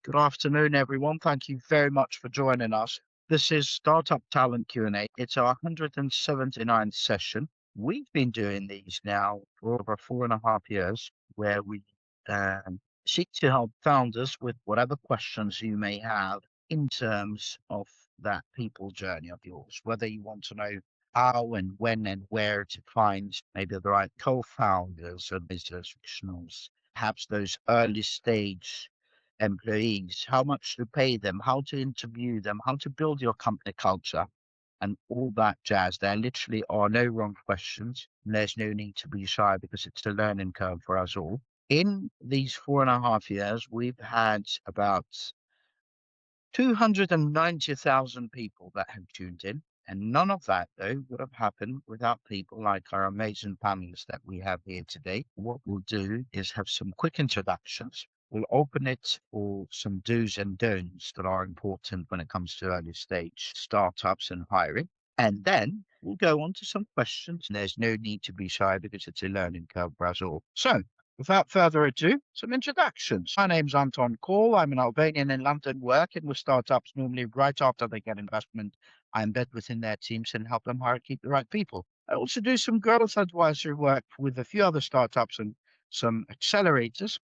Good afternoon, everyone. Thank you very much for joining us. This is Startup Talent Q&A. It's our 179th session. We've been doing these now for over 4.5 years, where we seek to help founders with whatever questions you may have in terms of that people journey of yours, whether you want to know how and when and where to find maybe the right co-founders or business professionals, perhaps those early stage employees, how much to pay them, how to interview them, how to build your company culture, and all that jazz. There literally are no wrong questions. And there's no need to be shy because it's a learning curve for us all. In these 4.5 years, we've had about 290,000 people that have tuned in. And none of that, though, would have happened without people like our amazing panelists that we have here today. What we'll do is have some quick introductions. We'll open it for some do's and don'ts that are important when it comes to early stage startups and hiring. And then we'll go on to some questions. There's no need to be shy because it's a learning curve for us all. So without further ado, some introductions. My name's Anton Call. I'm an Albanian in London working with startups normally right after they get investment. I embed within their teams and help them hire and keep the right people. I also do some growth advisory work with a few other startups and some accelerators.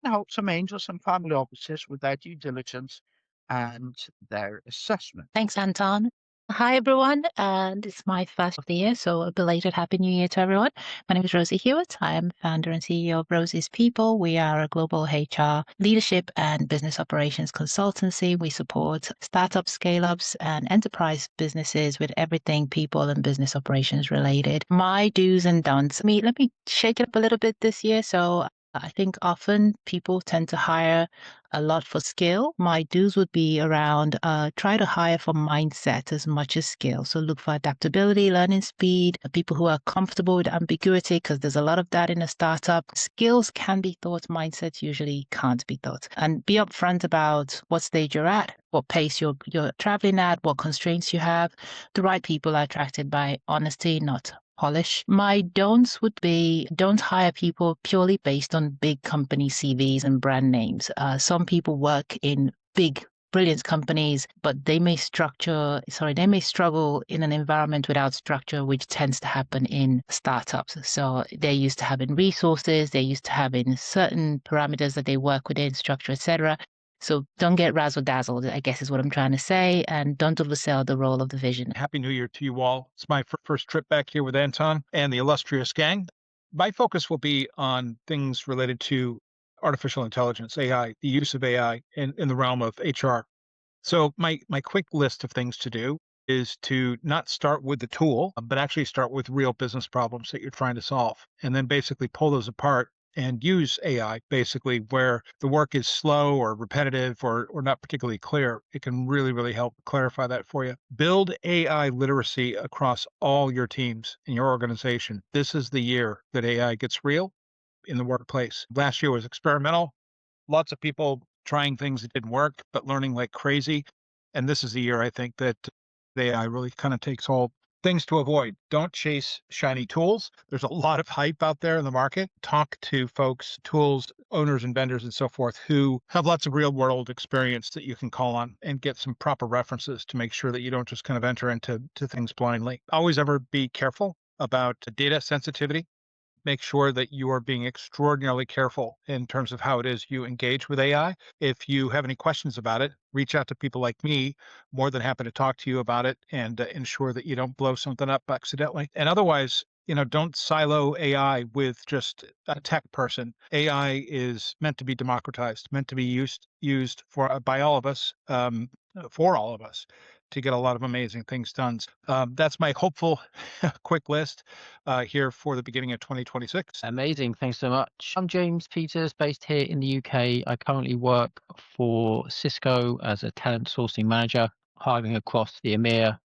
I help some angels and family offices with their due diligence and their assessment. Thanks, Anton. Hi, everyone. And it's my first of the year, so a belated Happy New Year to everyone. My name is Rosie Hewat. I am founder and CEO of Rosie's People. We are a global HR leadership and business operations consultancy. We support startups, scale-ups, and enterprise businesses with everything people and business operations related. My do's and don'ts. Let me shake it up a little bit this year. So I think often people tend to hire a lot for skill. My do's would be around try to hire for mindset as much as skill. So look for adaptability, learning speed, people who are comfortable with ambiguity, because there's a lot of that in a startup. Skills can be taught, mindsets usually can't be taught. And be upfront about what stage you're at, what pace you're traveling at, what constraints you have. The right people are attracted by honesty, not polish. My don'ts would be don't hire people purely based on big company CVs and brand names. Some people work in big, brilliant companies, but they may struggle in an environment without structure, which tends to happen in startups. So they're used to having resources, they're used to having certain parameters that they work within, structure, etc. So don't get razzle dazzled, I guess is what I'm trying to say, and don't oversell the role of the vision. Happy New Year to you all. It's my first trip back here with Anton and the illustrious gang. My focus will be on things related to artificial intelligence, AI, the use of AI in the realm of HR. So my quick list of things to do is to not start with the tool, but actually start with real business problems that you're trying to solve, and then basically pull those apart and use AI basically where the work is slow or repetitive or not particularly clear. It can really, really help clarify that for you. Build AI literacy across all your teams in your organization. This is the year that AI gets real in the workplace. Last year was experimental. Lots of people trying things that didn't work, but learning like crazy. And this is the year, I think, that AI really kind of takes hold. Things to avoid. Don't chase shiny tools. There's a lot of hype out there in the market. Talk to folks, tools, owners and vendors and so forth who have lots of real world experience that you can call on and get some proper references to make sure that you don't just kind of enter into things blindly. Always ever be careful about data sensitivity. Make sure that you are being extraordinarily careful in terms of how it is you engage with AI. If you have any questions about it, reach out to people like me. More than happy to talk to you about it and ensure that you don't blow something up accidentally. And otherwise, don't silo AI with just a tech person. AI is meant to be democratized, meant to be used by all of us, for all of us, to get a lot of amazing things done. That's my hopeful quick list here for the beginning of 2026. Amazing. Thanks so much. I'm James Peters, based here in the UK. I currently work for Cisco as a talent sourcing manager, hiring across the EMEA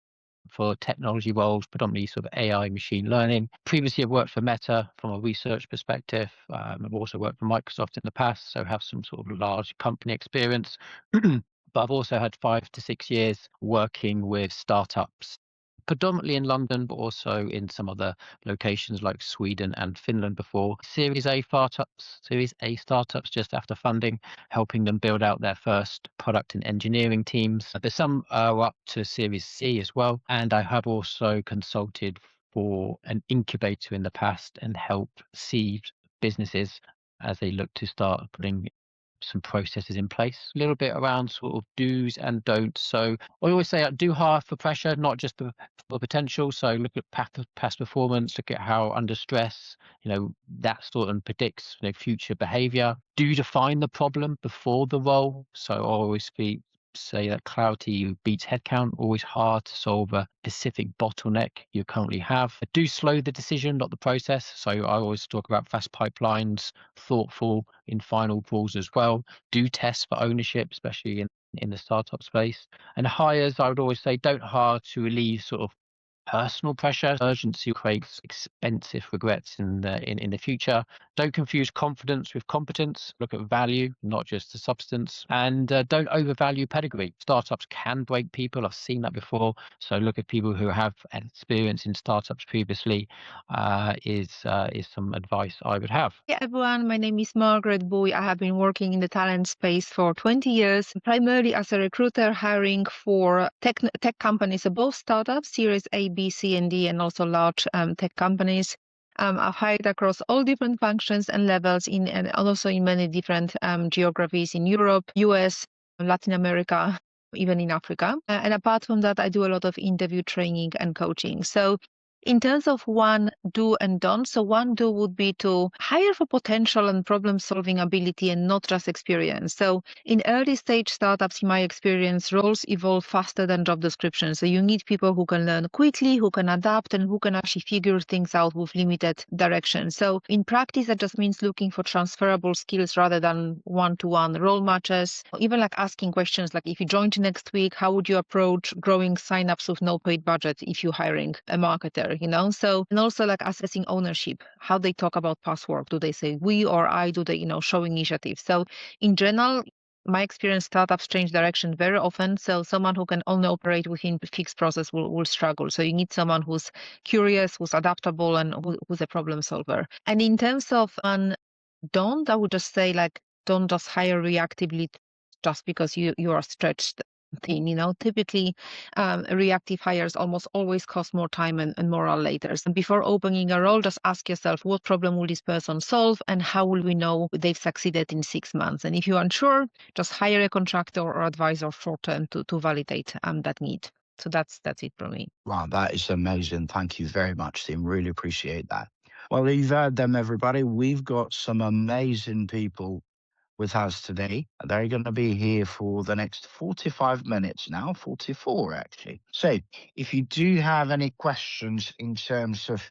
for technology roles, predominantly sort of AI, machine learning. Previously, I've worked for Meta from a research perspective. I've also worked for Microsoft in the past, so have some sort of large company experience. But I've also had 5 to 6 years working with startups, predominantly in London, but also in some other locations like Sweden and Finland before. Series A startups just after funding, helping them build out their first product and engineering teams. There's some up to Series C as well. And I have also consulted for an incubator in the past and helped seed businesses as they look to start putting some processes in place, a little bit around sort of do's and don'ts. So I always say do hire for pressure, not just for potential. So look at past performance, look at how under stress, that sort of predicts future behavior. Do define the problem before the role. So I always say that clarity beats headcount. Always hard to solve a specific bottleneck you currently have. Do slow the decision, not the process. So I always talk about fast pipelines, thoughtful in final calls as well. Do test for ownership, especially in the startup space. And hires, I would always say, don't hire to relieve sort of personal pressure. Urgency creates expensive regrets in the future. Don't confuse confidence with competence. Look at value, not just the substance. And don't overvalue pedigree. Startups can break people. I've seen that before. So look at people who have experience in startups previously. Is some advice I would have. Hey everyone, my name is Margaret. I have been working in the talent space for 20 years, primarily as a recruiter, hiring for tech companies, both startups, Series A, B, C, and D, and also large tech companies. I've hired across all different functions and levels and also in many different geographies in Europe, US, Latin America, even in Africa. And apart from that, I do a lot of interview training and coaching. So in terms of one do and don't, so one do would be to hire for potential and problem-solving ability and not just experience. So in early stage startups, in my experience, roles evolve faster than job descriptions. So you need people who can learn quickly, who can adapt, and who can actually figure things out with limited direction. So in practice, that just means looking for transferable skills rather than one-to-one role matches. Even like asking questions like, if you joined next week, how would you approach growing signups with no paid budget if you're hiring a marketer? So, and also like assessing ownership, how they talk about past work. Do they say we or I? Do they, show initiative? So in general, my experience, startups change direction very often. So someone who can only operate within a fixed process will struggle. So you need someone who's curious, who's adaptable, and who's a problem solver. And in terms of don't, I would just say like, don't just hire reactively just because you are stretched thin. Typically reactive hires almost always cost more time and morale later. And before opening a role, just ask yourself, what problem will this person solve and how will we know they've succeeded in 6 months? And if you're unsure, just hire a contractor or advisor short term to validate that need. So that's it from me. Wow, that is amazing. Thank you very much, Tim. Really appreciate that. Well, you've heard them, everybody. We've got some amazing people with us today. They're going to be here for the next 45 minutes now, 44 actually. So if you do have any questions in terms of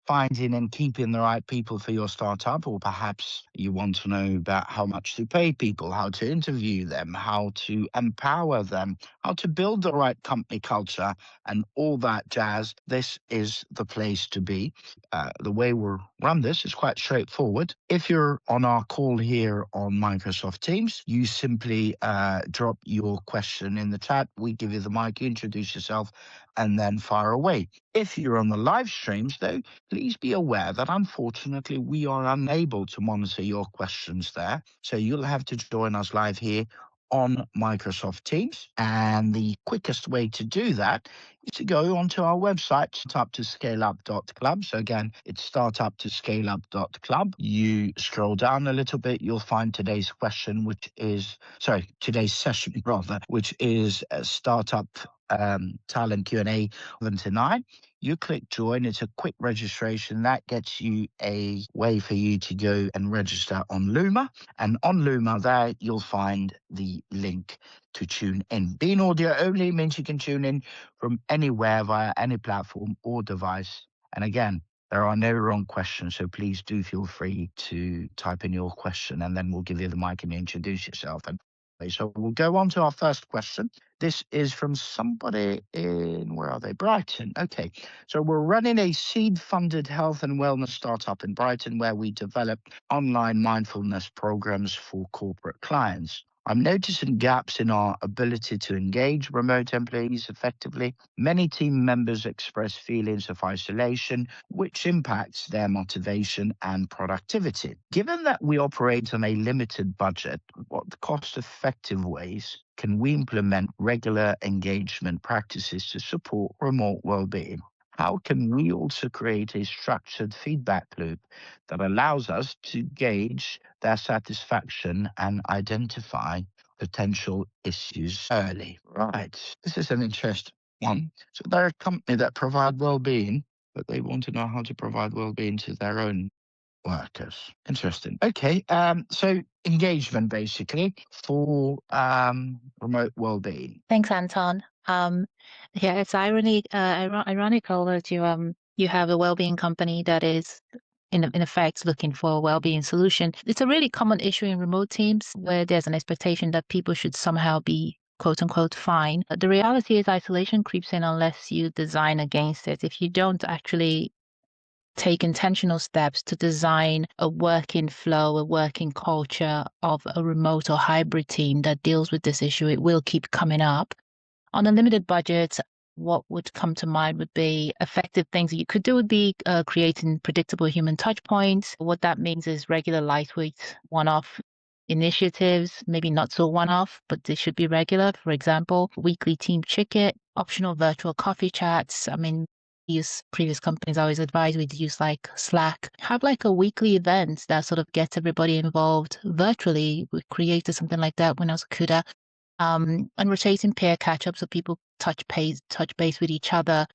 finding and keeping the right people for your startup, or perhaps you want to know about how much to pay people, how to interview them, how to empower them, how to build the right company culture, and all that jazz, this is the place to be. The way we'll run this is quite straightforward. If you're on our call here on Microsoft Teams, you simply drop your question in the chat. We give you the mic, you introduce yourself, and then fire away. If you're on the live streams, though, please be aware that unfortunately we are unable to monitor your questions there. So you'll have to join us live here on Microsoft Teams. And the quickest way to do that is to go onto our website, startuptoscaleup.club. So again, it's startuptoscaleup.club. You scroll down a little bit, you'll find today's question, today's session rather, which is Startup Talent Q&A 7 to 9. You click join. It's a quick registration. That gets you a way for you to go and register on Luma. And on Luma there, you'll find the link to tune in. Being audio only means you can tune in from anywhere via any platform or device. And again, there are no wrong questions, so please do feel free to type in your question and then we'll give you the mic and introduce yourself. And so we'll go on to our first question. This is from somebody in, where are they? Brighton. Okay. So we're running a seed-funded health and wellness startup in Brighton where we develop online mindfulness programs for corporate clients. I'm noticing gaps in our ability to engage remote employees effectively. Many team members express feelings of isolation, which impacts their motivation and productivity. Given that we operate on a limited budget, what cost-effective ways can we implement regular engagement practices to support remote well-being? How can we also create a structured feedback loop that allows us to gauge their satisfaction and identify potential issues early? Right. This is an interesting one. So they're a company that provide well-being, but they want to know how to provide well-being to their own workers. Interesting. Okay. So engagement basically for remote well-being. Thanks, Anton. Yeah, it's ironical that you have a well-being company that is in effect looking for a well-being solution. It's a really common issue in remote teams where there's an expectation that people should somehow be quote unquote fine. The reality is isolation creeps in unless you design against it. If you don't actually take intentional steps to design a working flow, a working culture of a remote or hybrid team that deals with this issue, it will keep coming up. On a limited budget, what would come to mind would be effective things that you could do would be creating predictable human touch points. What that means is regular lightweight one-off initiatives, maybe not so one-off, but they should be regular. For example, weekly team chicket, optional virtual coffee chats. I mean, previous companies always advise we'd use like Slack. Have like a weekly event that sort of gets everybody involved virtually. We created something like that when I was at Kuda. And rotating peer catch-up so people touch base with each other.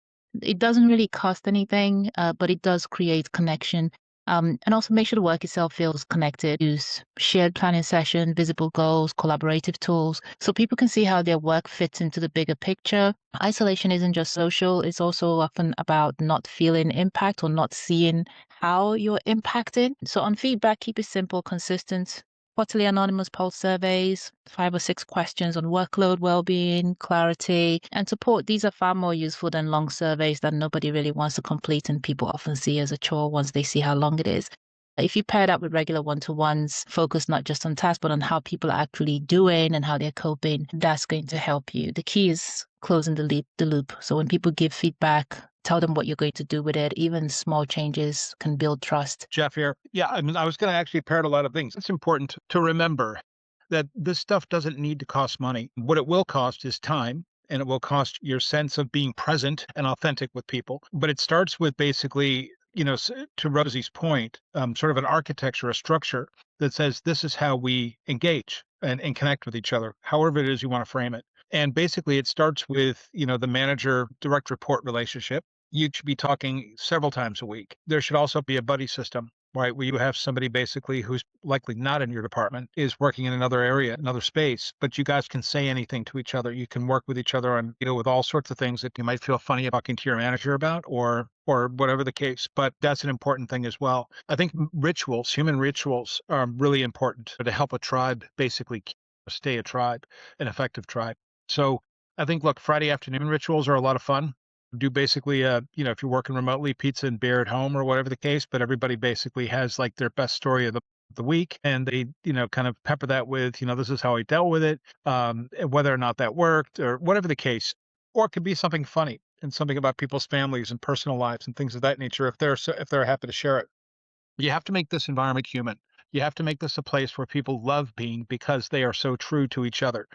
It doesn't really cost anything, but it does create connection. And also make sure the work itself feels connected. Use shared planning session, visible goals, collaborative tools, so people can see how their work fits into the bigger picture. Isolation isn't just social, it's also often about not feeling impact or not seeing how you're impacted. So on feedback, keep it simple, consistent. Quarterly anonymous pulse surveys, 5 or 6 questions on workload, well-being, clarity, and support. These are far more useful than long surveys that nobody really wants to complete and people often see as a chore once they see how long it is. If you pair that with regular one-to-ones, focus not just on tasks, but on how people are actually doing and how they're coping, that's going to help you. The key is closing the loop. So when people give feedback, tell them what you're going to do with it. Even small changes can build trust. Jeff here. Yeah, I mean, I was going to actually pair a lot of things. It's important to remember that this stuff doesn't need to cost money. What it will cost is time, and it will cost your sense of being present and authentic with people. But it starts with basically, to Rosie's point, sort of an architecture, a structure that says this is how we engage and connect with each other, however it is you want to frame it. And basically it starts with, the manager direct report relationship. You should be talking several times a week. There should also be a buddy system, right? Where you have somebody basically who's likely not in your department, is working in another area, another space, but you guys can say anything to each other. You can work with each other on, with all sorts of things that you might feel funny about talking to your manager about or whatever the case. But that's an important thing as well. I think rituals, human rituals are really important to help a tribe basically stay a tribe, an effective tribe. So I think, look, Friday afternoon rituals are a lot of fun. Do basically, if you're working remotely, pizza and beer at home or whatever the case, but everybody basically has like their best story of the week. And they, kind of pepper that with, this is how I dealt with it, whether or not that worked or whatever the case. Or it could be something funny and something about people's families and personal lives and things of that nature if they're happy to share it. You have to make this environment human. You have to make this a place where people love being because they are so true to each other.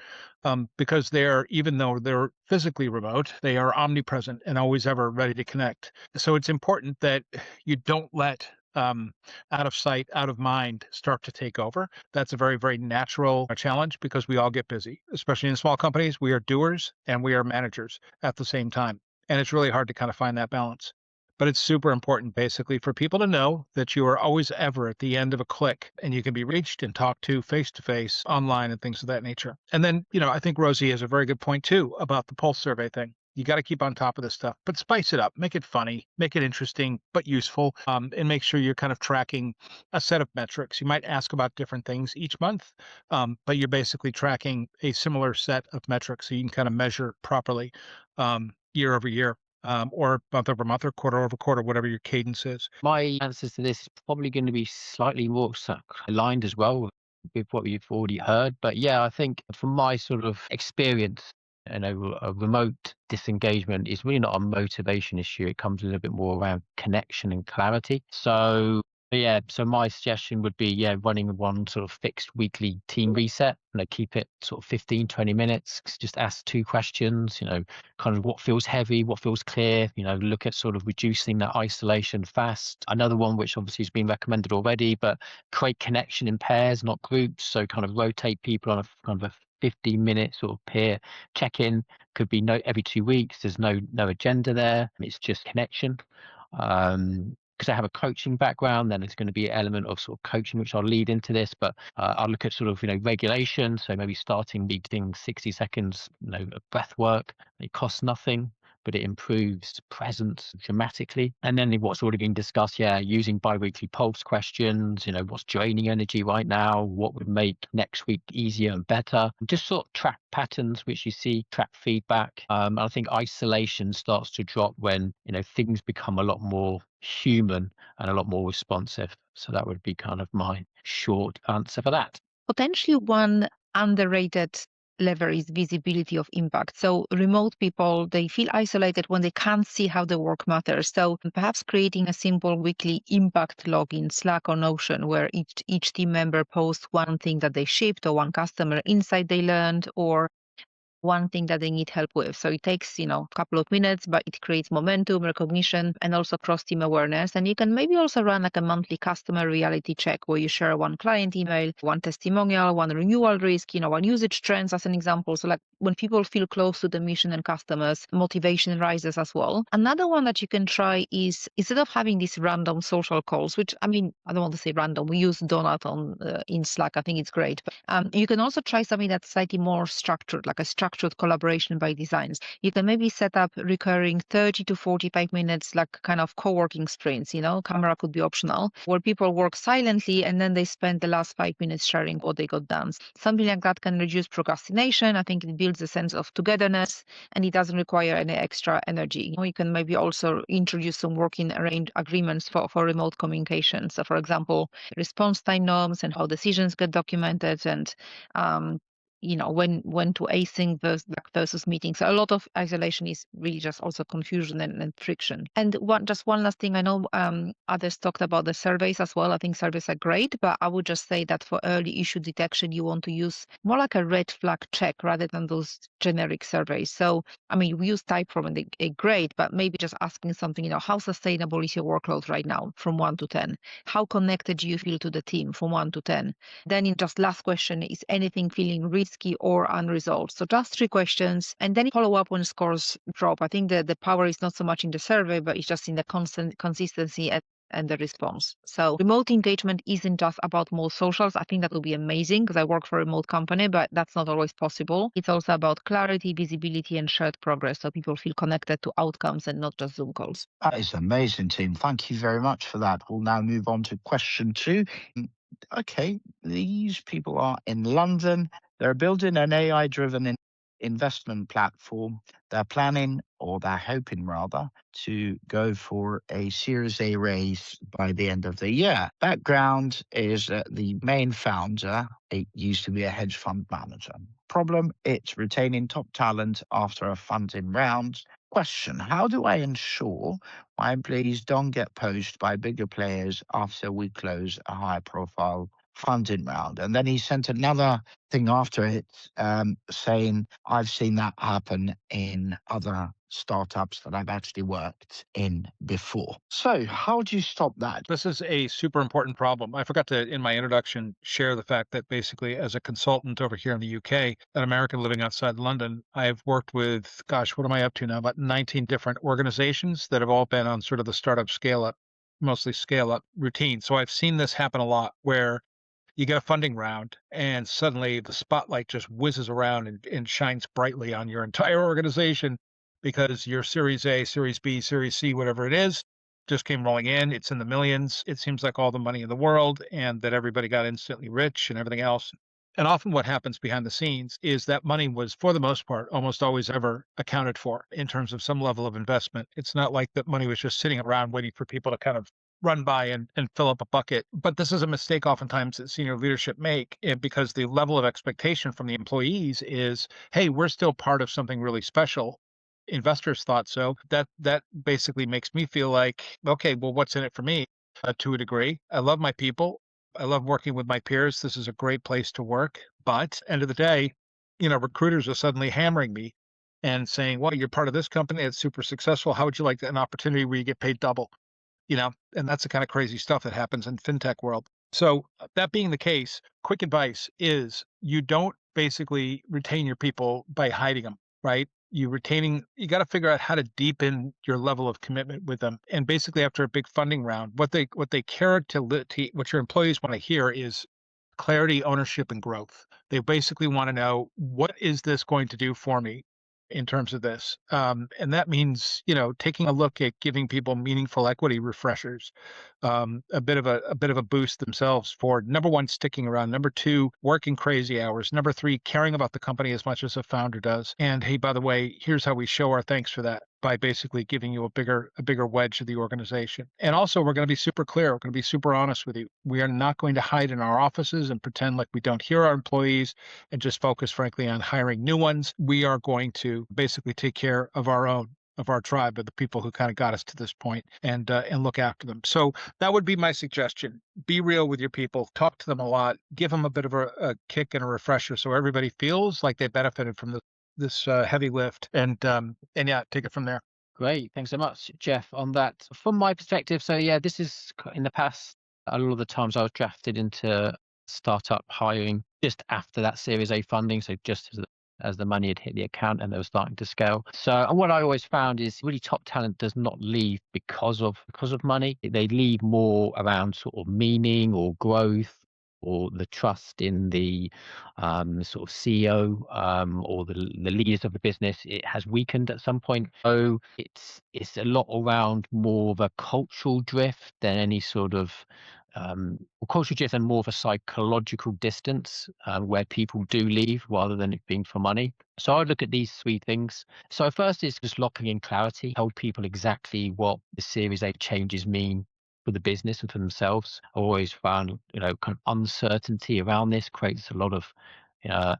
Because even though they're physically remote, they are omnipresent and always ever ready to connect. So it's important that you don't let out of sight, out of mind start to take over. That's a very, very natural challenge because we all get busy, especially in small companies. We are doers and we are managers at the same time. And it's really hard to kind of find that balance. But it's super important, basically, for people to know that you are always ever at the end of a click and you can be reached and talked to face, online and things of that nature. And then, I think Rosie has a very good point, too, about the pulse survey thing. You got to keep on top of this stuff, but spice it up, make it funny, make it interesting, but useful, and make sure you're kind of tracking a set of metrics. You might ask about different things each month, but you're basically tracking a similar set of metrics so you can kind of measure properly year over year. Or month over month or quarter over quarter, whatever your cadence is. My answers to this is probably going to be slightly more aligned as well. with what you've already heard. But yeah, I think from my sort of experience, a remote disengagement is really not a motivation issue. It comes a little bit more around connection and clarity. So yeah, so my suggestion would be, running one sort of fixed weekly team reset, keep it sort of 15, 20 minutes, just ask 2 questions, kind of what feels heavy, what feels clear, look at sort of reducing that isolation fast. Another one, which obviously has been recommended already, but create connection in pairs, not groups. So kind of rotate people on a kind of a 15-minute sort of peer check-in. Could be every 2 weeks. There's no agenda there. It's just connection. Because I have a coaching background, then there's going to be an element of sort of coaching, which I'll lead into this, but I'll look at sort of, regulation. So maybe starting meeting 60 seconds, of breath work. It costs nothing, but it improves presence dramatically. And then what's already been discussed, using bi-weekly pulse questions, what's draining energy right now, what would make next week easier and better. Just sort of track patterns which you see, track feedback. I think isolation starts to drop when, things become a lot more human and a lot more responsive. So that would be kind of my short answer for that. Potentially one underrated lever is visibility of impact. So remote people, they feel isolated when they can't see how the work matters. So perhaps creating a simple weekly impact log in Slack or Notion, where each team member posts one thing that they shipped, or one customer insight they learned, or one thing that they need help with. So it takes, a couple of minutes, but it creates momentum, recognition, and also cross-team awareness. And you can maybe also run like a monthly customer reality check where you share one client email, one testimonial, one renewal risk, one usage trends as an example. So like when people feel close to the mission and customers, motivation rises as well. Another one that you can try is, instead of having these random social calls, which I don't want to say random, we use Donut in Slack. I think it's great. But you can also try something that's slightly more structured, like a structured collaboration by designs. You can maybe set up recurring 30 to 45 minutes, like kind of co-working sprints, camera could be optional, where people work silently and then they spend the last 5 minutes sharing what they got done. Something like that can reduce procrastination. I think it builds a sense of togetherness and it doesn't require any extra energy. You can maybe also introduce some working agreements for remote communication. So for example, response time norms and how decisions get documented, and when to async versus meetings. So a lot of isolation is really just also confusion and friction. And just one last thing, I know others talked about the surveys as well. I think surveys are great, but I would just say that for early issue detection, you want to use more like a red flag check rather than those generic surveys. So, we use Typeform and they're great, but maybe just asking something, how sustainable is your workload right now from 1 to 10? How connected do you feel to the team from 1 to 10? Then in just last question, is anything feeling risky or unresolved? So just 3 questions, and then follow up when scores drop. I think the power is not so much in the survey, but it's just in the constant consistency and the response. So remote engagement isn't just about more socials. I think that would be amazing because I work for a remote company, but that's not always possible. It's also about clarity, visibility, and shared progress. So people feel connected to outcomes and not just Zoom calls. That is amazing, team. Thank you very much for that. We'll now move on to question 2. Okay, these people are in London. They're building an AI-driven investment platform. They're planning, or they're hoping rather, to go for a Series A raise by the end of the year. Background is that the main founder, it used to be a hedge fund manager. Problem, it's retaining top talent after a funding round. Question, how do I ensure my employees don't get poached by bigger players after we close a high profile funding round? And then he sent another thing after it saying, I've seen that happen in other startups that I've actually worked in before. So how do you stop that? This is a super important problem. I forgot to, in my introduction, share the fact that basically as a consultant over here in the UK, an American living outside London, I've worked with, what am I up to now? About 19 different organizations that have all been on sort of the startup scale up, mostly scale up routine. So I've seen this happen a lot where you get a funding round and suddenly the spotlight just whizzes around and shines brightly on your entire organization because your Series A, Series B, Series C, whatever it is, just came rolling in. It's in the millions. It seems like all the money in the world and that everybody got instantly rich and everything else. And often what happens behind the scenes is that money was, for the most part, almost always ever accounted for in terms of some level of investment. It's not like that money was just sitting around waiting for people to kind of run by and fill up a bucket. But this is a mistake oftentimes that senior leadership make because the level of expectation from the employees is, hey, we're still part of something really special. Investors thought so. That basically makes me feel like, okay, well, what's in it for me? To a degree, I love my people. I love working with my peers. This is a great place to work. But end of the day, recruiters are suddenly hammering me and saying, well, you're part of this company that's super successful. How would you like an opportunity where you get paid double? And that's the kind of crazy stuff that happens in fintech world. So that being the case, quick advice is you don't basically retain your people by hiding them, right? You got to figure out how to deepen your level of commitment with them. And basically after a big funding round, what they care what your employees want to hear is clarity, ownership, and growth. They basically want to know, what is this going to do for me in terms of this? And that means, taking a look at giving people meaningful equity refreshers, a bit of a boost themselves for, number one, sticking around, number two, working crazy hours, number three, caring about the company as much as a founder does. And hey, by the way, here's how we show our thanks for that, by basically giving you a bigger wedge of the organization. And also, we're going to be super clear. We're going to be super honest with you. We are not going to hide in our offices and pretend like we don't hear our employees and just focus, frankly, on hiring new ones. We are going to basically take care of our tribe, of the people who kind of got us to this point, and look after them. So that would be my suggestion. Be real with your people, talk to them a lot, give them a bit of a kick and a refresher so everybody feels like they benefited from this heavy lift, and yeah, take it from there. Great. Thanks so much, Jeff, on that. From my perspective, so yeah, this is in the past, a lot of the times I was drafted into startup hiring just after that Series A funding. So just as the money had hit the account and they were starting to scale. So what I always found is really top talent does not leave because of money. They leave more around sort of meaning or growth, or the trust in the sort of CEO or the leaders of the business. It has weakened at some point. So it's a lot around more of a cultural drift than any sort of cultural drift, and more of a psychological distance where people do leave rather than it being for money. So I look at these three things. So first is just locking in clarity, tell people exactly what the Series A changes mean for the business and for themselves. I always found, kind of uncertainty around this creates a lot of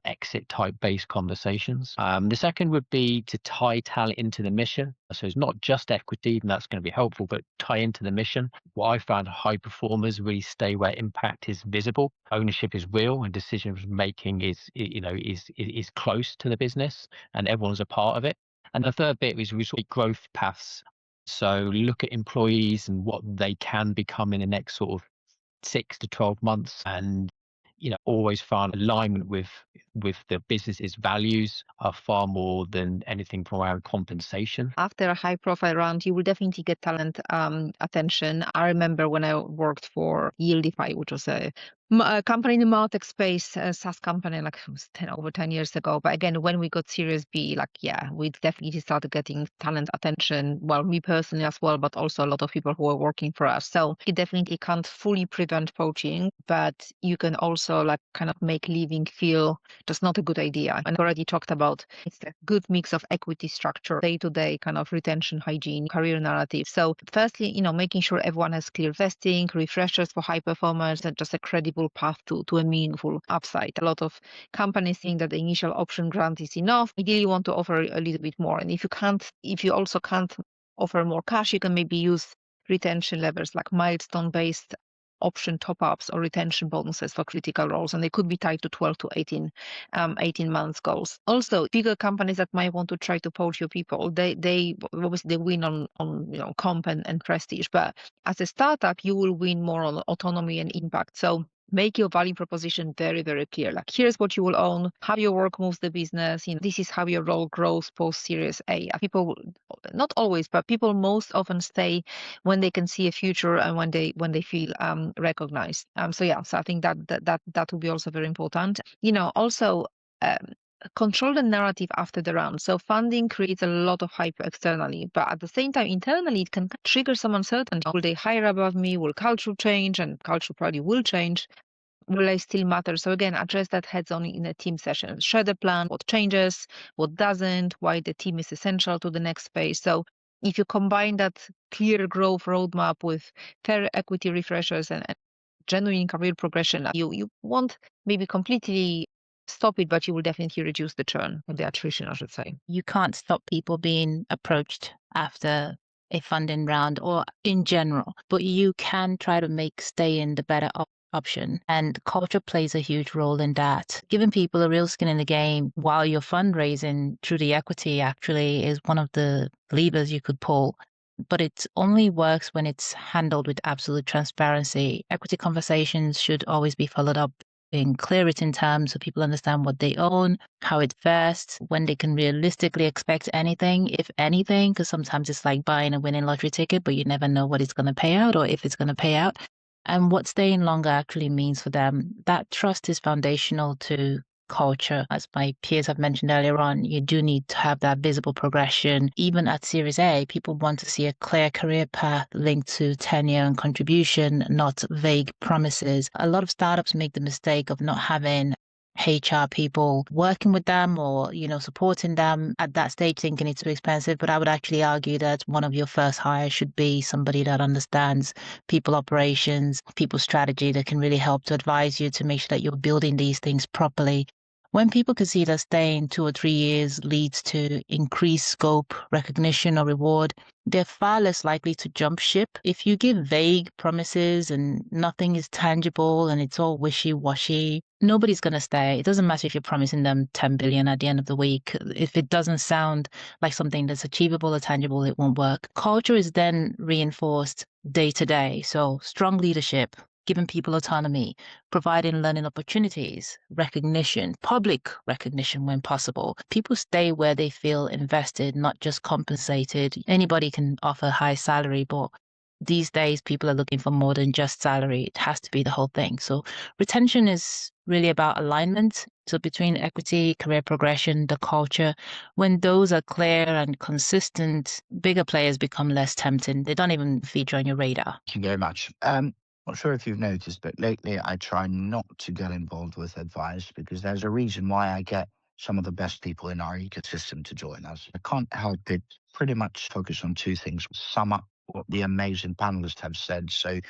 exit type based conversations. The second would be to tie talent into the mission. So it's not just equity, and that's going to be helpful, but tie into the mission. What I found, high performers really stay where impact is visible, ownership is real, and decision making is close to the business, and everyone's a part of it. And the third bit is really growth paths. So look at employees and what they can become in the next sort of 6 to 12 months, and always find alignment with the business's values are far more than anything from around compensation. After a high profile round, you will definitely get talent attention. I remember when I worked for Yieldify, which was a company in the MarTech space, a SaaS company, like it was over 10 years ago. But again, when we got Series B, we definitely started getting talent attention. Well, me personally as well, but also a lot of people who are working for us. So you definitely can't fully prevent poaching, but you can also kind of make leaving feel just not a good idea. And already talked about it's a good mix of equity structure, day-to-day kind of retention, hygiene, career narrative. So firstly, making sure everyone has clear vesting, refreshers for high performers, and just a credible path to a meaningful upside. A lot of companies think that the initial option grant is enough. Ideally, you want to offer a little bit more. And if you also can't offer more cash, you can maybe use retention levers like milestone-based option top-ups or retention bonuses for critical roles, and they could be tied to 12 to 18 months goals. Also, bigger companies that might want to try to poach your people, they obviously they win on comp and prestige, but as a startup, you will win more on autonomy and impact. So make your value proposition very, very clear. Like, here's what you will own, how your work moves the business. This is how your role grows post Series A. People, not always, but people most often stay when they can see a future and when they feel recognized. So I think that will be also very important. Also. Control the narrative after the round. So funding creates a lot of hype externally, but at the same time, internally, it can trigger some uncertainty. Will they hire above me? Will culture change? And culture probably will change. Will I still matter? So again, address that heads on in a team session. Share the plan, what changes, what doesn't, why the team is essential to the next phase. So if you combine that clear growth roadmap with fair equity refreshers and genuine career progression, you won't maybe completely stop it, but you will definitely reduce the churn or the attrition, I should say. You can't stop people being approached after a funding round or in general, but you can try to make staying the better option. And culture plays a huge role in that. Giving people a real skin in the game while you're fundraising through the equity actually is one of the levers you could pull. But it only works when it's handled with absolute transparency. Equity conversations should always be followed up in clear written terms so people understand what they own, how it vests, when they can realistically expect anything, if anything, because sometimes it's like buying a winning lottery ticket, but you never know what it's going to pay out or if it's going to pay out, and what staying longer actually means for them. That trust is foundational to culture. As my peers have mentioned earlier on, you do need to have that visible progression. Even at Series A, people want to see a clear career path linked to tenure and contribution, not vague promises. A lot of startups make the mistake of not having HR people working with them or, supporting them at that stage, thinking it's too expensive. But I would actually argue that one of your first hires should be somebody that understands people operations, people strategy, that can really help to advise you to make sure that you're building these things properly. When people can see that staying 2 or 3 years leads to increased scope, recognition, or reward, they're far less likely to jump ship. If you give vague promises and nothing is tangible and it's all wishy-washy, nobody's going to stay. It doesn't matter if you're promising them 10 billion at the end of the week. If it doesn't sound like something that's achievable or tangible, it won't work. Culture is then reinforced day to day. So strong leadership, giving people autonomy, providing learning opportunities, recognition, public recognition when possible. People stay where they feel invested, not just compensated. Anybody can offer high salary, but these days people are looking for more than just salary. It has to be the whole thing. So retention is really about alignment. So between equity, career progression, the culture, when those are clear and consistent, bigger players become less tempting. They don't even feature on your radar. Thank you very much. Not sure if you've noticed, but lately I try not to get involved with advice because there's a reason why I get some of the best people in our ecosystem to join us. I can't help it. Pretty much focus on two things. Sum up what the amazing panelists have said. So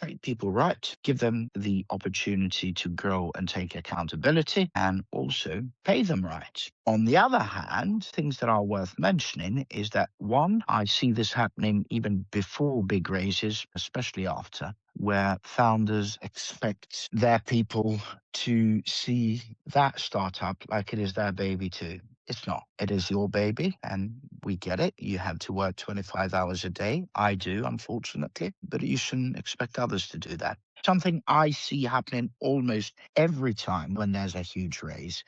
treat people right, give them the opportunity to grow and take accountability, and also pay them right. On the other hand, things that are worth mentioning is that one, I see this happening even before big raises, especially after, where founders expect their people to see that startup like it is their baby too. It's not. It is your baby, and we get it. You have to work 25 hours a day. I do, unfortunately, but you shouldn't expect others to do that. Something I see happening almost every time when there's a huge raise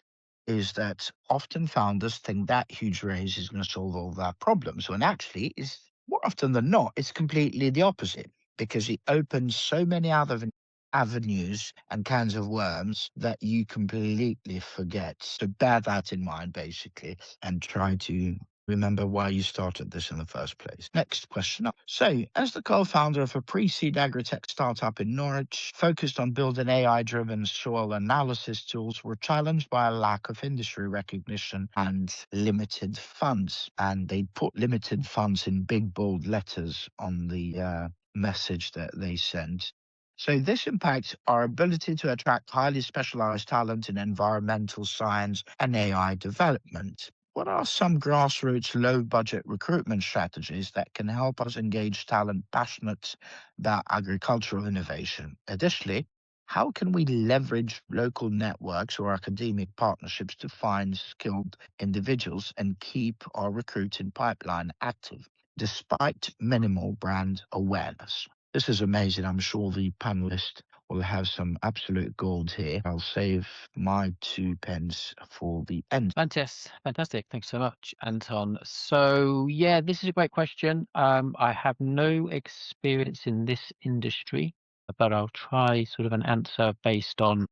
is that often founders think that huge raise is going to solve all their problems, when actually, is more often than not, it's completely the opposite, because it opens so many other avenues and cans of worms that you completely forget. So bear that in mind, basically, and try to remember why you started this in the first place. Next question up. So, as the co-founder of a pre-seed agri-tech startup in Norwich, focused on building AI-driven soil analysis tools, we're challenged by a lack of industry recognition and limited funds. And they put limited funds in big, bold letters on the message that they sent. So this impacts our ability to attract highly specialized talent in environmental science and AI development. What are some grassroots, low-budget recruitment strategies that can help us engage talent passionate about agricultural innovation? Additionally, how can we leverage local networks or academic partnerships to find skilled individuals and keep our recruiting pipeline active, despite minimal brand awareness? This is amazing. I'm sure the panelists will have some absolute gold here. I'll save my 2 pence for the end. Fantastic. Thanks so much, Anton. So yeah, this is a great question. I have no experience in this industry, but I'll try sort of an answer based on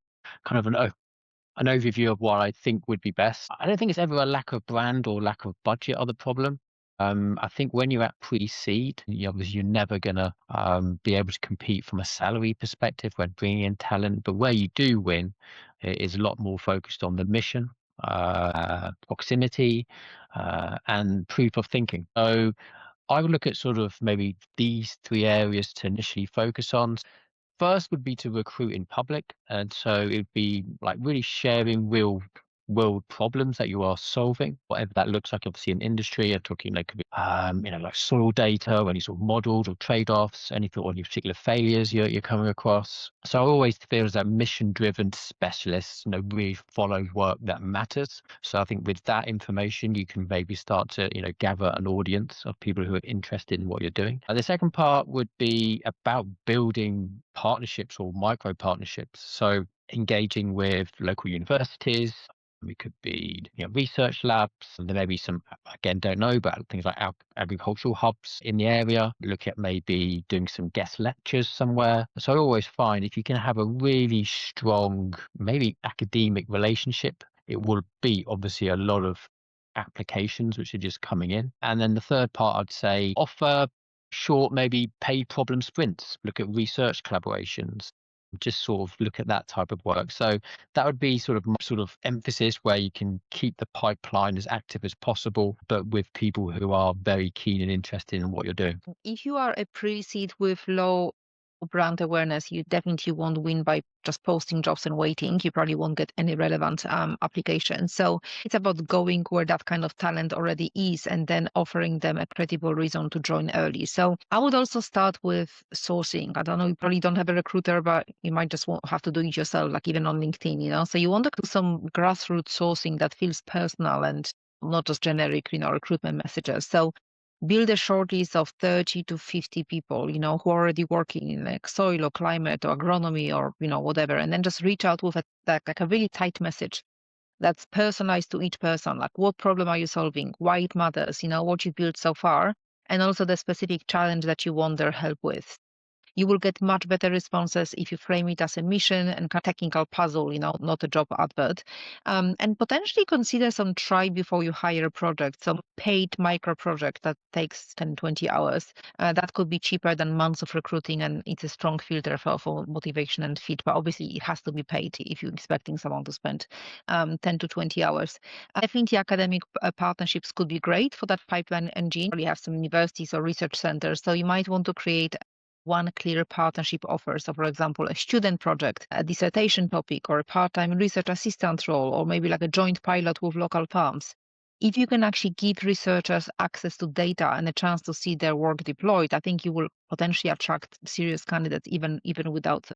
kind of an overview of what I think would be best. I don't think it's ever a lack of brand or lack of budget are the problem. I think when you're at pre-seed, obviously you're never going to be able to compete from a salary perspective when bringing in talent. But where you do win is a lot more focused on the mission proximity, and proof of thinking. So I would look at sort of maybe these 3 areas to initially focus on. First would be to recruit in public, and so it'd be like really sharing real world problems that you are solving, whatever that looks like. Obviously, in industry, I'm talking like could be, like soil data, or any sort of models or trade-offs, anything, or any particular failures you're coming across. So I always feel as that mission-driven specialists, really follow work that matters. So I think with that information, you can maybe start to gather an audience of people who are interested in what you're doing. And the second part would be about building partnerships or micro partnerships. So engaging with local universities. We could be research labs, and there may be some, again, don't know, but things like agricultural hubs in the area. Look at maybe doing some guest lectures somewhere. So I always find if you can have a really strong, maybe academic relationship, it will be obviously a lot of applications which are just coming in. And then the third part, I'd say, offer short, maybe paid problem sprints. Look at research collaborations. Just sort of look at that type of work. So that would be sort of emphasis where you can keep the pipeline as active as possible, but with people who are very keen and interested in what you're doing. If you are a pre-seed with low brand awareness, you definitely won't win by just posting jobs and waiting. You probably won't get any relevant applications. So it's about going where that kind of talent already is and then offering them a credible reason to join early. So I would also start with sourcing. I don't know, you probably don't have a recruiter, but you might just have to do it yourself, like even on LinkedIn, So you want to do some grassroots sourcing that feels personal and not just generic, recruitment messages. So build a short list of 30 to 50 people, who are already working in like soil or climate or agronomy or, whatever. And then just reach out with like a really tight message that's personalized to each person. Like, what problem are you solving? Why it matters? What you built so far, and also the specific challenge that you want their help with. You will get much better responses if you frame it as a mission and technical puzzle, not a job advert. And potentially consider some try before you hire project, some paid micro project that takes 10, 20 hours. That could be cheaper than months of recruiting, and it's a strong filter for motivation and fit. But obviously, it has to be paid if you're expecting someone to spend 10 to 20 hours. Definitely, academic partnerships could be great for that pipeline engine. We have some universities or research centers, so you might want to create one clear partnership offer. So, for example, a student project, a dissertation topic, or a part-time research assistant role, or maybe like a joint pilot with local farms. If you can actually give researchers access to data and a chance to see their work deployed, I think you will potentially attract serious candidates even without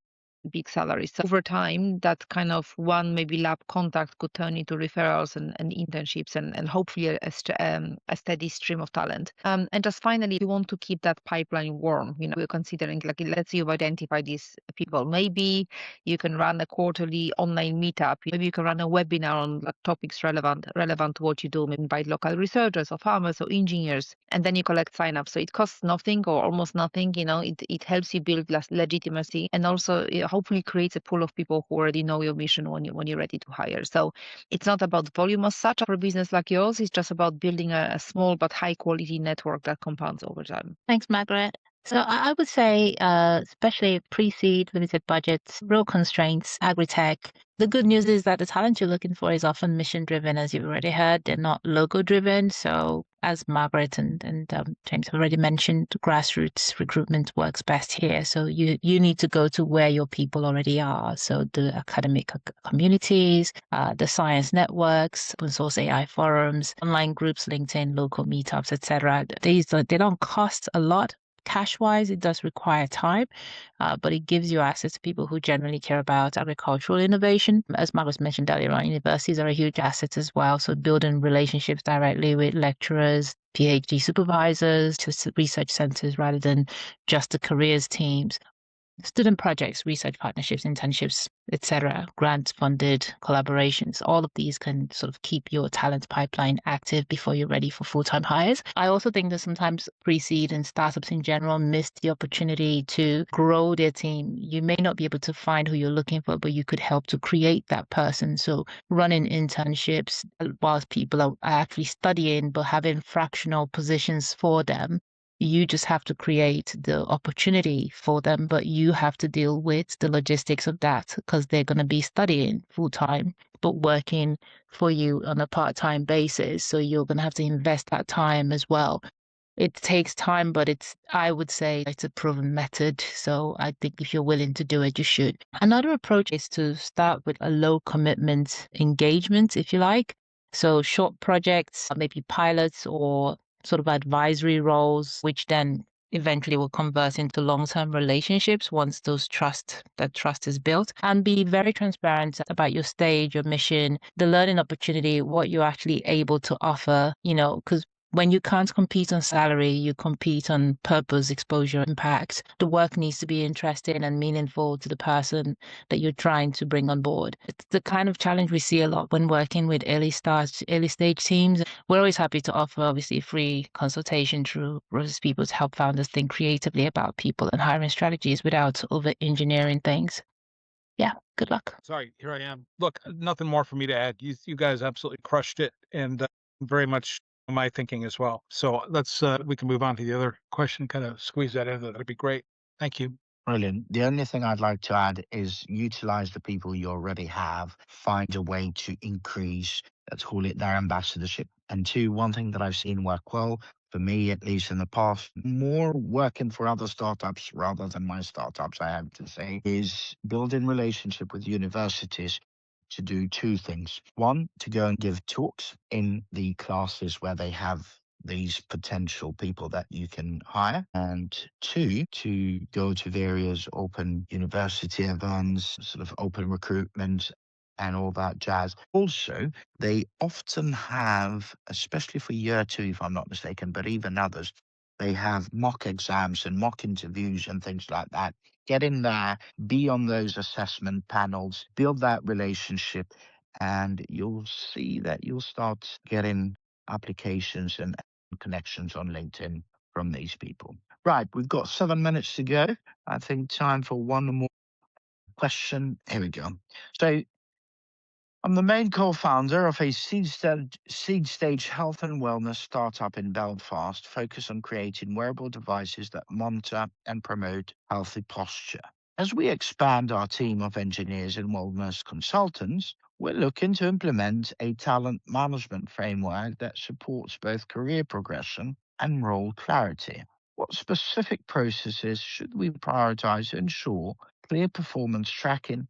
big salaries. So over time, that kind of one maybe lab contact could turn into referrals and internships and hopefully a steady stream of talent. And just finally, if you want to keep that pipeline warm, we're considering, like, let's say you've identified these people. Maybe you can run a quarterly online meetup. Maybe you can run a webinar on topics relevant to what you do, maybe invite local researchers or farmers or engineers, and then you collect signups. So it costs nothing or almost nothing. It helps you build legitimacy, and also hopefully creates a pool of people who already know your mission when you're ready to hire. So it's not about volume as such for a business like yours. It's just about building a small but high quality network that compounds over time. Thanks, Margaret. So I would say, especially pre-seed, limited budgets, real constraints, agri-tech. The good news is that the talent you're looking for is often mission-driven, as you've already heard. They're not logo-driven. So as Margaret and James have already mentioned, grassroots recruitment works best here. So you need to go to where your people already are. So the academic communities, the science networks, open source AI forums, online groups, LinkedIn, local meetups, etc. They don't cost a lot. Cash-wise, it does require time, but it gives you access to people who generally care about agricultural innovation. As Margaret mentioned earlier on, universities are a huge asset as well. So building relationships directly with lecturers, PhD supervisors, to research centers rather than just the careers teams. Student projects, research partnerships, internships, etc., grant funded collaborations, all of these can sort of keep your talent pipeline active before you're ready for full-time hires. I also think that sometimes pre-seed and startups in general miss the opportunity to grow their team. You may not be able to find who you're looking for, but you could help to create that person. So running internships whilst people are actually studying but having fractional positions for them. You just have to create the opportunity for them, but you have to deal with the logistics of that because they're going to be studying full time. but working for you on a part-time basis. So you're going to have to invest that time as well. It takes time, but I would say it's a proven method. So I think if you're willing to do it, you should. Another approach is to start with a low commitment engagement, if you like. So short projects, maybe pilots or sort of advisory roles, which then eventually will convert into long-term relationships once that trust is built. And be very transparent about your stage, your mission, the learning opportunity, what you're actually able to offer, because when you can't compete on salary, you compete on purpose, exposure, impact. The work needs to be interesting and meaningful to the person that you're trying to bring on board. It's the kind of challenge we see a lot when working with early stage teams. We're always happy to offer, obviously, free consultation through Rose's People to help founders think creatively about people and hiring strategies without over-engineering things. Yeah, good luck. Sorry, here I am. Look, nothing more for me to add. You guys absolutely crushed it, and very much my thinking as well. So let's we can move on to the other question, kind of squeeze that in. That'd be great. Thank you. Brilliant. The only thing I'd like to add is utilize the people you already have, find a way to increase, let's call it their ambassadorship. And two, one thing that I've seen work well, for me at least in the past, more working for other startups rather than my startups, I have to say, is building relationship with universities to do two things. One, to go and give talks in the classes where they have these potential people that you can hire, and two, to go to various open university events, sort of open recruitment and all that jazz. Also, they often have, especially for year two, if I'm not mistaken, but even others, they have mock exams and mock interviews and things like that. Get in there, be on those assessment panels, build that relationship, and you'll see that you'll start getting applications and connections on LinkedIn from these people. Right, we've got 7 minutes to go. I think time for one more question. Here we go. So I'm the main co-founder of a seed stage health and wellness startup in Belfast, focused on creating wearable devices that monitor and promote healthy posture. As we expand our team of engineers and wellness consultants, we're looking to implement a talent management framework that supports both career progression and role clarity. What specific processes should we prioritize to ensure clear performance tracking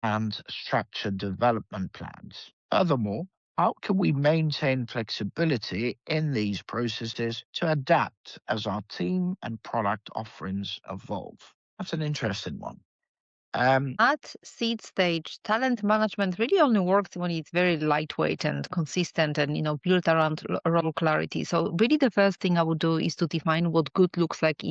and structured development plans? Furthermore, how can we maintain flexibility in these processes to adapt as our team and product offerings evolve? That's an interesting one. At seed stage, talent management really only works when it's very lightweight and consistent and built around role clarity. So really the first thing I would do is to define what good looks like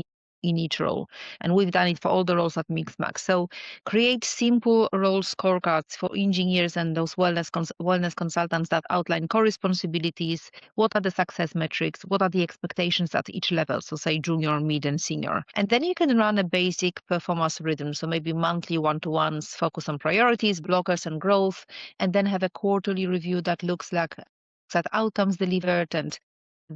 in each role. And we've done it for all the roles at Mixmax. So create simple role scorecards for engineers and those wellness consultants that outline core responsibilities. What are the success metrics? What are the expectations at each level? So say junior, mid, and senior. And then you can run a basic performance rhythm. So maybe monthly one-to-ones, focus on priorities, blockers, and growth, and then have a quarterly review that looks like at outcomes delivered and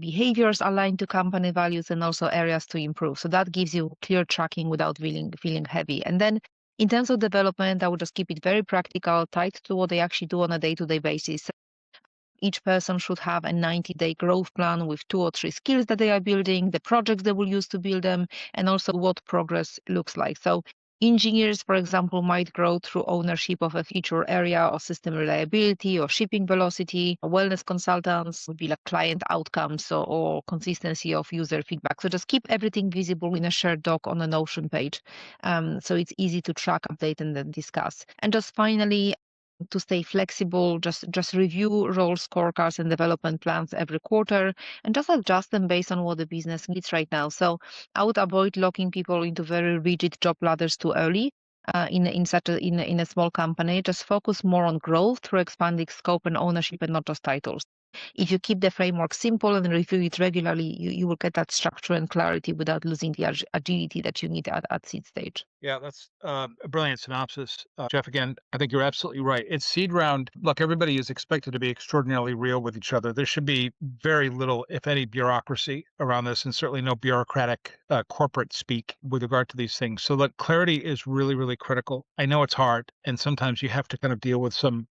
behaviors aligned to company values and also areas to improve. So that gives you clear tracking without feeling heavy. And then in terms of development, I would just keep it very practical, tied to what they actually do on a day-to-day basis. Each person should have a 90-day growth plan with 2 or 3 skills that they are building, the projects they will use to build them, and also what progress looks like. So engineers, for example, might grow through ownership of a feature area or system reliability or shipping velocity. Wellness consultants would be like client outcomes or consistency of user feedback. So just keep everything visible in a shared doc on a Notion page. So it's easy to track, update, and then discuss. And just finally, to stay flexible, just review role scorecards and development plans every quarter and just adjust them based on what the business needs right now. So I would avoid locking people into very rigid job ladders too early. In a small company, just focus more on growth through expanding scope and ownership and not just titles. If you keep the framework simple and review it regularly, you will get that structure and clarity without losing the agility that you need at seed stage. Yeah, that's a brilliant synopsis. Jeff, again, I think you're absolutely right. It's seed round. Look, everybody is expected to be extraordinarily real with each other. There should be very little, if any, bureaucracy around this, and certainly no bureaucratic corporate speak with regard to these things. So look, clarity is really, really critical. I know it's hard, and sometimes you have to kind of deal with some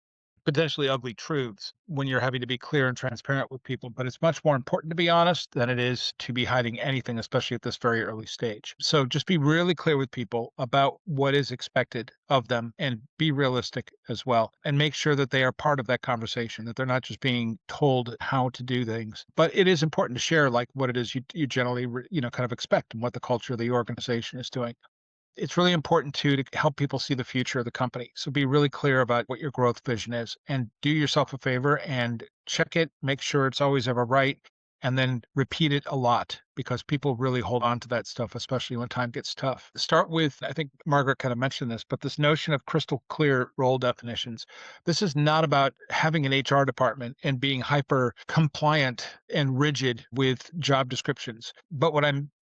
potentially ugly truths when you're having to be clear and transparent with people. But it's much more important to be honest than it is to be hiding anything, especially at this very early stage. So just be really clear with people about what is expected of them and be realistic as well. And make sure that they are part of that conversation, that they're not just being told how to do things. But it is important to share like what it is you generally, kind of expect and what the culture of the organization is doing. It's really important too to help people see the future of the company. So be really clear about what your growth vision is and do yourself a favor and check it, make sure it's always ever right, and then repeat it a lot because people really hold on to that stuff, especially when time gets tough. Start with, I think Margaret kind of mentioned this, but this notion of crystal clear role definitions. This is not about having an HR department and being hyper compliant and rigid with job descriptions. But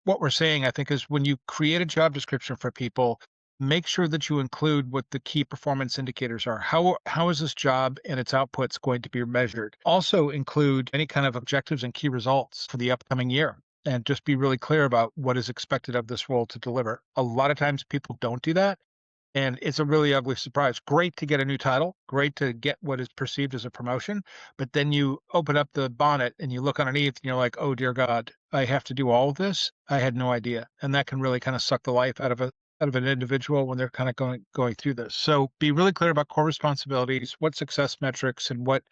what we're saying, I think, is when you create a job description for people, make sure that you include what the key performance indicators are. How is this job and its outputs going to be measured? Also include any kind of objectives and key results for the upcoming year. And just be really clear about what is expected of this role to deliver. A lot of times people don't do that. And it's a really ugly surprise. Great to get a new title, great to get what is perceived as a promotion, but then you open up the bonnet and you look underneath and you're like, oh dear God, I have to do all of this? I had no idea. And that can really kind of suck the life out of an individual when they're kind of going through this. So be really clear about core responsibilities, what success metrics and what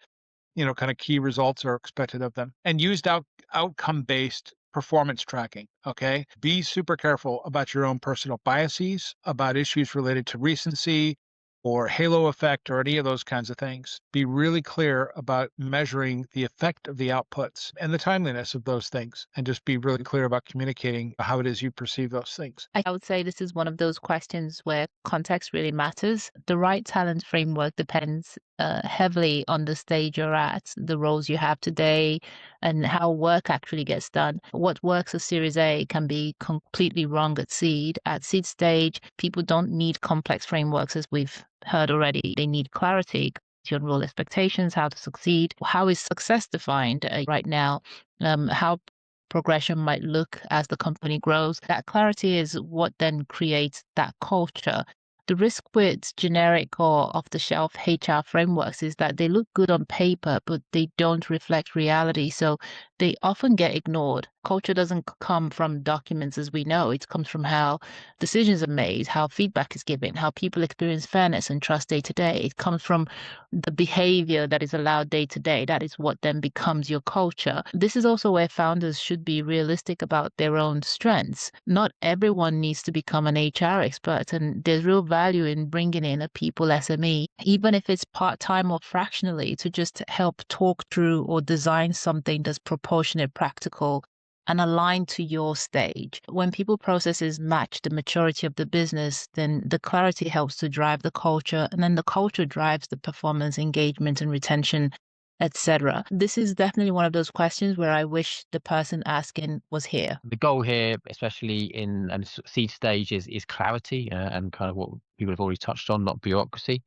kind of key results are expected of them, and used outcome-based performance tracking. Okay. Be super careful about your own personal biases, about issues related to recency or halo effect or any of those kinds of things. Be really clear about measuring the effect of the outputs and the timeliness of those things, and just be really clear about communicating how it is you perceive those things. I would say this is one of those questions where context really matters. The right talent framework depends heavily on the stage you're at, the roles you have today, and how work actually gets done. What works at Series A can be completely wrong at seed. At seed stage, people don't need complex frameworks, as we've heard already. They need clarity on role expectations, how to succeed, how is success defined right now, how progression might look as the company grows. That clarity is what then creates that culture. The risk with generic or off-the-shelf HR frameworks is that they look good on paper, but they don't reflect reality. So they often get ignored. Culture doesn't come from documents, as we know. It comes from how decisions are made, how feedback is given, how people experience fairness and trust day to day. It comes from the behavior that is allowed day to day. That is what then becomes your culture. This is also where founders should be realistic about their own strengths. Not everyone needs to become an HR expert, and there's real value in bringing in a people SME, even if it's part-time or fractionally, to just help talk through or design something that's proportionate, practical, and aligned to your stage. When people processes match the maturity of the business, then the clarity helps to drive the culture, and then the culture drives the performance, engagement, and retention, etc. This is definitely one of those questions where I wish the person asking was here. The goal here, especially in a seed stage, is clarity and kind of what people have already touched on, not bureaucracy.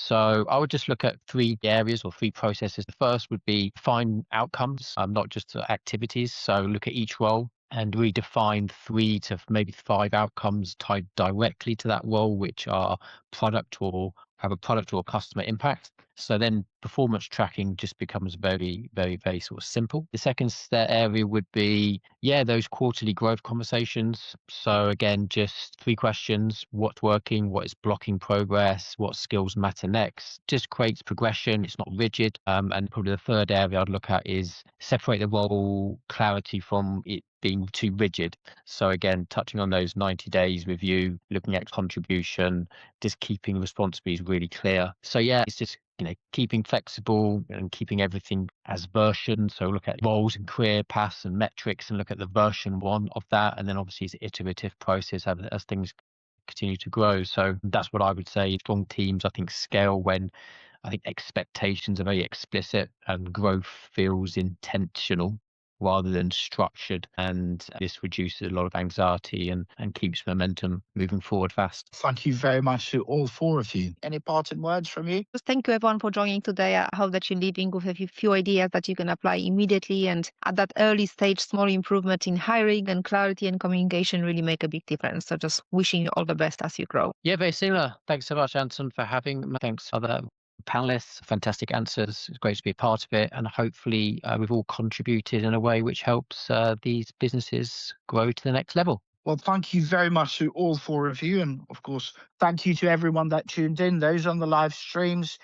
So I would just look at 3 areas or 3 processes. The first would be find outcomes, not just activities. So look at each role and really define 3 to maybe 5 outcomes tied directly to that role, which are product or have a product or customer impact. So then performance tracking just becomes very, very, very sort of simple. The second area would be, those quarterly growth conversations. So again, just 3 questions: what's working, what is blocking progress, what skills matter next. Just creates progression. It's not rigid. And probably the third area I'd look at is separate the role clarity from it being too rigid. So again, touching on those 90 days review, looking at contribution, just keeping responsibilities really clear. So it's just keeping flexible and keeping everything as version. So look at roles and career paths and metrics and look at the version 1 of that. And then obviously it's an iterative process as things continue to grow. So that's what I would say. Strong teams, I think, scale when I think expectations are very explicit and growth feels intentional rather than structured, and this reduces a lot of anxiety and keeps momentum moving forward fast. Thank you very much to all 4 of you. Any parting words from you? Just thank you everyone for joining today. I hope that you're leaving with a few ideas that you can apply immediately, and at that early stage, small improvement in hiring and clarity and communication really make a big difference. So just wishing you all the best as you grow. Yeah, very similar. Thanks so much, Anton, for having me. Thanks, other panelists, fantastic answers. It's great to be a part of it, and hopefully we've all contributed in a way which helps these businesses grow to the next level. Well, thank you very much to all four of you. And of course, thank you to everyone that tuned in, those on the live streams.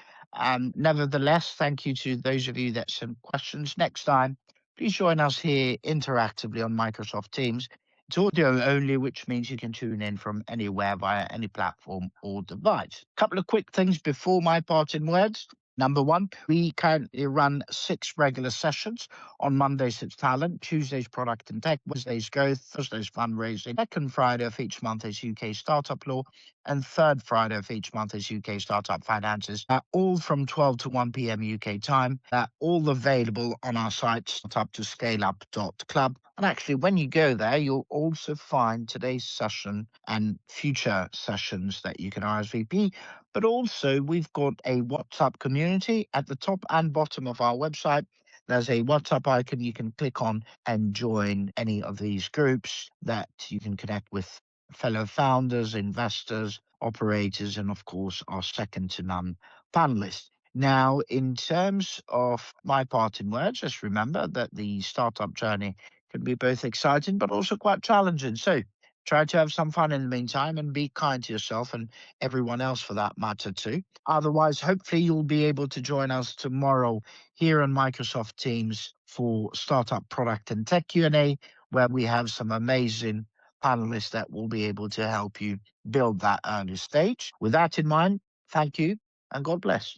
Nevertheless, thank you to those of you that sent questions. Next time, please join us here interactively on Microsoft Teams. It's audio only, which means you can tune in from anywhere via any platform or device. A couple of quick things before my parting words. Number one, we currently run 6 regular sessions. On Mondays, it's talent. Tuesdays, product and tech. Wednesdays, growth. Thursdays, fundraising. Second Friday of each month is UK startup law. And third Friday of each month is UK startup finances. All from 12 to 1 p.m. UK time. All available on our site, startuptoscaleup.club. And actually, when you go there, you'll also find today's session and future sessions that you can RSVP. But also, we've got a WhatsApp community at the top and bottom of our website. There's a WhatsApp icon you can click on and join any of these groups that you can connect with fellow founders, investors, operators, and of course, our second to none panelists. Now, in terms of my parting words, just remember that the startup journey can be both exciting but also quite challenging. So try to have some fun in the meantime and be kind to yourself and everyone else for that matter too. Otherwise, hopefully you'll be able to join us tomorrow here on Microsoft Teams for Startup Product and Tech Q&A, where we have some amazing panelists that will be able to help you build that early stage. With that in mind, thank you and God bless.